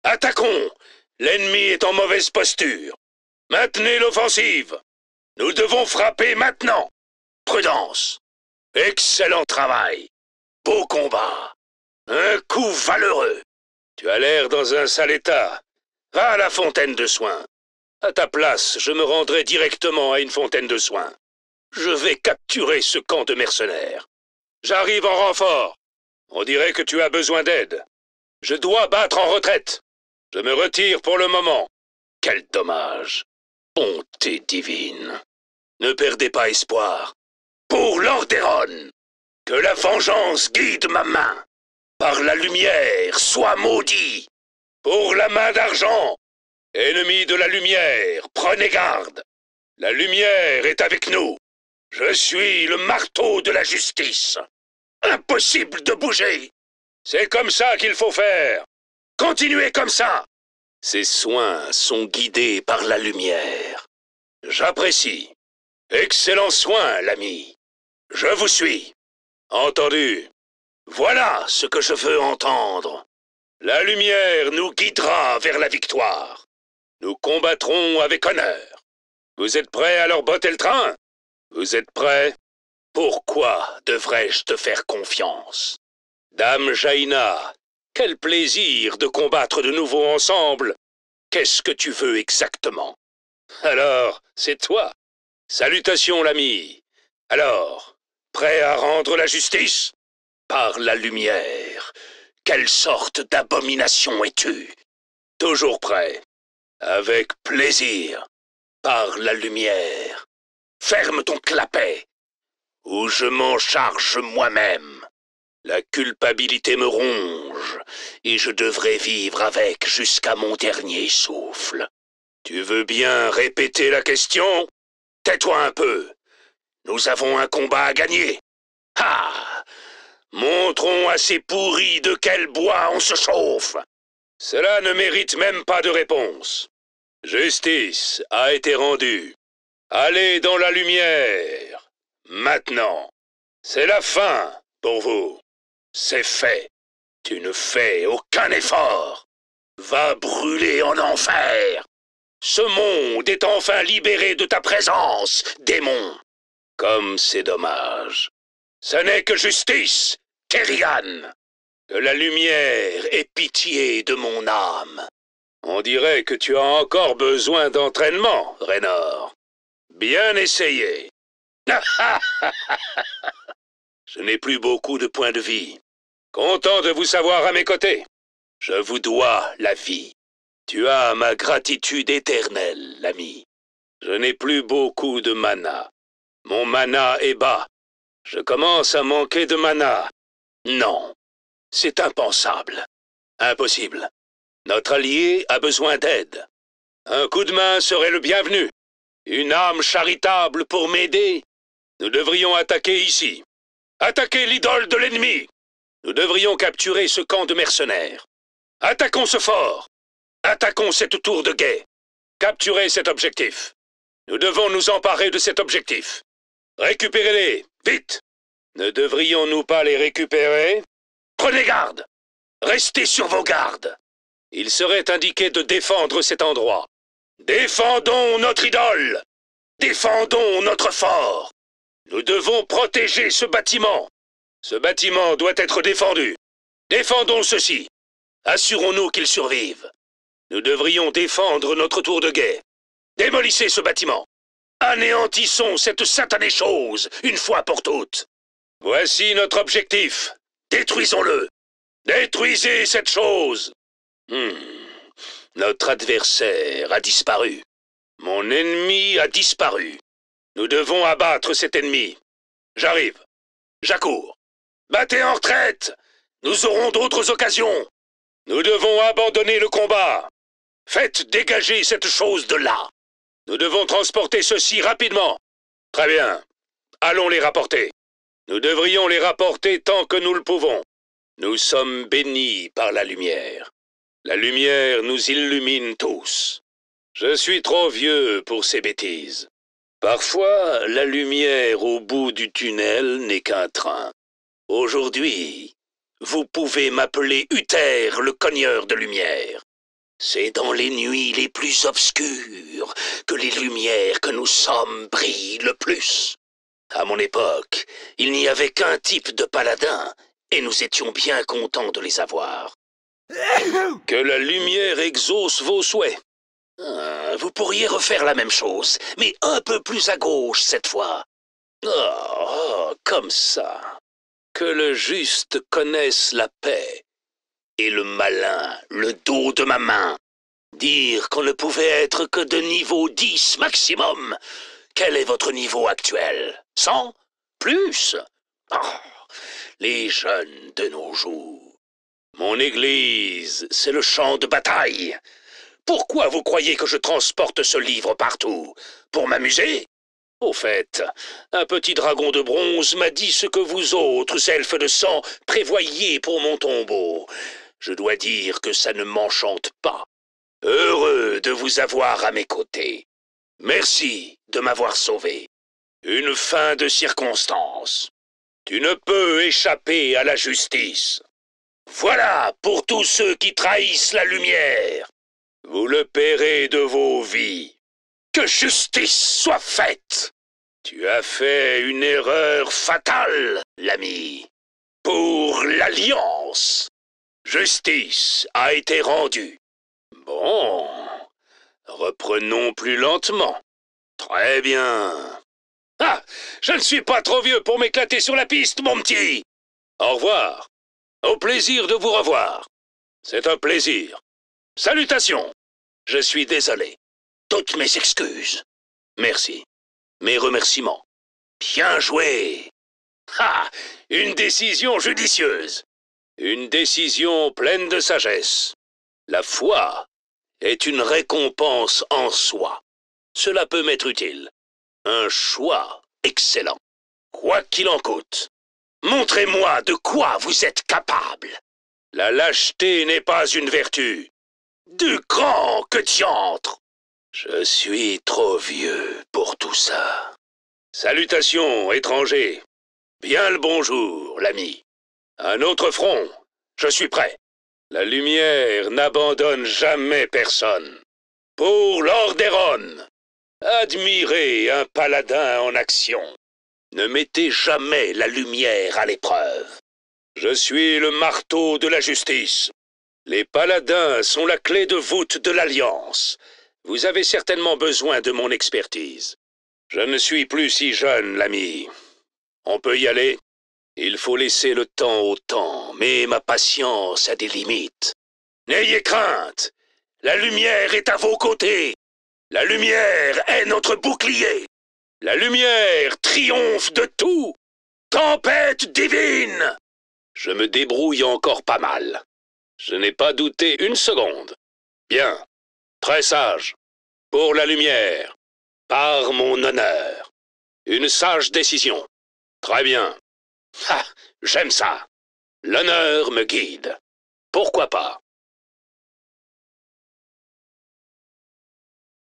Attaquons! L'ennemi est en mauvaise posture. Maintenez l'offensive. Nous devons frapper maintenant. Prudence. Excellent travail. Beau combat. Un coup valeureux. Tu as l'air dans un sale état. Va à la fontaine de soins. À ta place, je me rendrai directement à une fontaine de soins. Je vais capturer ce camp de mercenaires. J'arrive en renfort. On dirait que tu as besoin d'aide. Je dois battre en retraite. Je me retire pour le moment. Quel dommage. Bonté divine. Ne perdez pas espoir. Pour Lordaeron, que la vengeance guide ma main. Par la lumière, sois maudit. Pour la main d'argent, ennemis de la lumière, prenez garde. La lumière est avec nous. Je suis le marteau de la justice. Impossible de bouger. C'est comme ça qu'il faut faire. Continuez comme ça. Ces soins sont guidés par la lumière. J'apprécie. Excellent soin, l'ami. Je vous suis. Entendu. Voilà ce que je veux entendre. La lumière nous guidera vers la victoire. Nous combattrons avec honneur. Vous êtes prêts à leur botter le train? Vous êtes prêts? Pourquoi devrais-je te faire confiance? Dame Jaina, quel plaisir de combattre de nouveau ensemble. Qu'est-ce que tu veux exactement? Alors, c'est toi. Salutations, l'ami. Alors, prêt à rendre la justice? Par la lumière, quelle sorte d'abomination es-tu? Toujours prêt. Avec plaisir. Par la lumière. Ferme ton clapet, ou je m'en charge moi-même. La culpabilité me ronge, et je devrais vivre avec jusqu'à mon dernier souffle. Tu veux bien répéter la question? Tais-toi un peu. Nous avons un combat à gagner. Ah! Montrons à ces pourris de quel bois on se chauffe. Cela ne mérite même pas de réponse. Justice a été rendue. Allez dans la lumière. Maintenant. C'est la fin pour vous. C'est fait. Tu ne fais aucun effort. Va brûler en enfer. Ce monde est enfin libéré de ta présence, démon. Comme c'est dommage. Ce n'est que justice, Kerrigan. Que la lumière ait pitié de mon âme. On dirait que tu as encore besoin d'entraînement, Raynor. Bien essayé. Je n'ai plus beaucoup de points de vie. Content de vous savoir à mes côtés. Je vous dois la vie. Tu as ma gratitude éternelle, l'ami. Je n'ai plus beaucoup de mana. Mon mana est bas. Je commence à manquer de mana. Non, c'est impensable. Impossible. Notre allié a besoin d'aide. Un coup de main serait le bienvenu. Une âme charitable pour m'aider. Nous devrions attaquer ici. Attaquer l'idole de l'ennemi. Nous devrions capturer ce camp de mercenaires. Attaquons ce fort. Attaquons cette tour de guet. Capturez cet objectif. Nous devons nous emparer de cet objectif. Récupérez-les, vite. Ne devrions-nous pas les récupérer? Prenez garde. Restez sur vos gardes. Il serait indiqué de défendre cet endroit. Défendons notre idole. Défendons notre fort. Nous devons protéger ce bâtiment. Ce bâtiment doit être défendu. Défendons ceci. Assurons-nous qu'il survive. Nous devrions défendre notre tour de guet. Démolissez ce bâtiment. Anéantissons cette satanée chose, une fois pour toutes. Voici notre objectif. Détruisons-le. Détruisez cette chose. Notre adversaire a disparu. Mon ennemi a disparu. Nous devons abattre cet ennemi. J'arrive. J'accours. Battez en retraite. Nous aurons d'autres occasions. Nous devons abandonner le combat. Faites dégager cette chose de là. Nous devons transporter ceci rapidement. Très bien. Allons les rapporter. Nous devrions les rapporter tant que nous le pouvons. Nous sommes bénis par la lumière. La lumière nous illumine tous. Je suis trop vieux pour ces bêtises. Parfois, la lumière au bout du tunnel n'est qu'un train. Aujourd'hui, vous pouvez m'appeler Uther, le cogneur de lumière. C'est dans les nuits les plus obscures que les lumières que nous sommes brillent le plus. À mon époque, il n'y avait qu'un type de paladin, et nous étions bien contents de les avoir. Que la lumière exauce vos souhaits. Vous pourriez refaire la même chose, mais un peu plus à gauche cette fois. Oh, comme ça. Que le juste connaisse la paix, et le malin le dos de ma main. Dire qu'on ne pouvait être que de niveau 10 maximum. Quel est votre niveau actuel? 100? Plus? Oh, les jeunes de nos jours. Mon église, c'est le champ de bataille. Pourquoi vous croyez que je transporte ce livre partout? Pour m'amuser? Au fait, un petit dragon de bronze m'a dit ce que vous autres, elfes de sang, prévoyiez pour mon tombeau. Je dois dire que ça ne m'enchante pas. Heureux de vous avoir à mes côtés. Merci de m'avoir sauvé. Une fin de circonstance. Tu ne peux échapper à la justice. Voilà pour tous ceux qui trahissent la lumière. Vous le paierez de vos vies. Que justice soit faite. Tu as fait une erreur fatale, l'ami. Pour l'Alliance. Justice a été rendue. Bon, reprenons plus lentement. Très bien. Ah, je ne suis pas trop vieux pour m'éclater sur la piste, mon petit. Au revoir. Au plaisir de vous revoir. C'est un plaisir. Salutations. Je suis désolé. Toutes mes excuses. Merci. Mes remerciements. Bien joué. Ah, une décision judicieuse. Une décision pleine de sagesse. La foi est une récompense en soi. Cela peut m'être utile. Un choix excellent. Quoi qu'il en coûte. Montrez-moi de quoi vous êtes capable. La lâcheté n'est pas une vertu. Du grand que diantre. Je suis trop vieux pour tout ça. Salutations, étrangers. Bien le bonjour, l'ami. Un autre front. Je suis prêt. La lumière n'abandonne jamais personne. Pour Lordaeron, admirez un paladin en action. Ne mettez jamais la lumière à l'épreuve. Je suis le marteau de la justice. Les paladins sont la clé de voûte de l'Alliance. Vous avez certainement besoin de mon expertise. Je ne suis plus si jeune, l'ami. On peut y aller? Il faut laisser le temps au temps, mais ma patience a des limites. N'ayez crainte. La lumière est à vos côtés. La lumière est notre bouclier. La lumière triomphe de tout. Tempête divine. Je me débrouille encore pas mal. Je n'ai pas douté une seconde. Bien. Très sage. Pour la lumière. Par mon honneur. Une sage décision. Très bien. Ah, j'aime ça. L'honneur me guide. Pourquoi pas?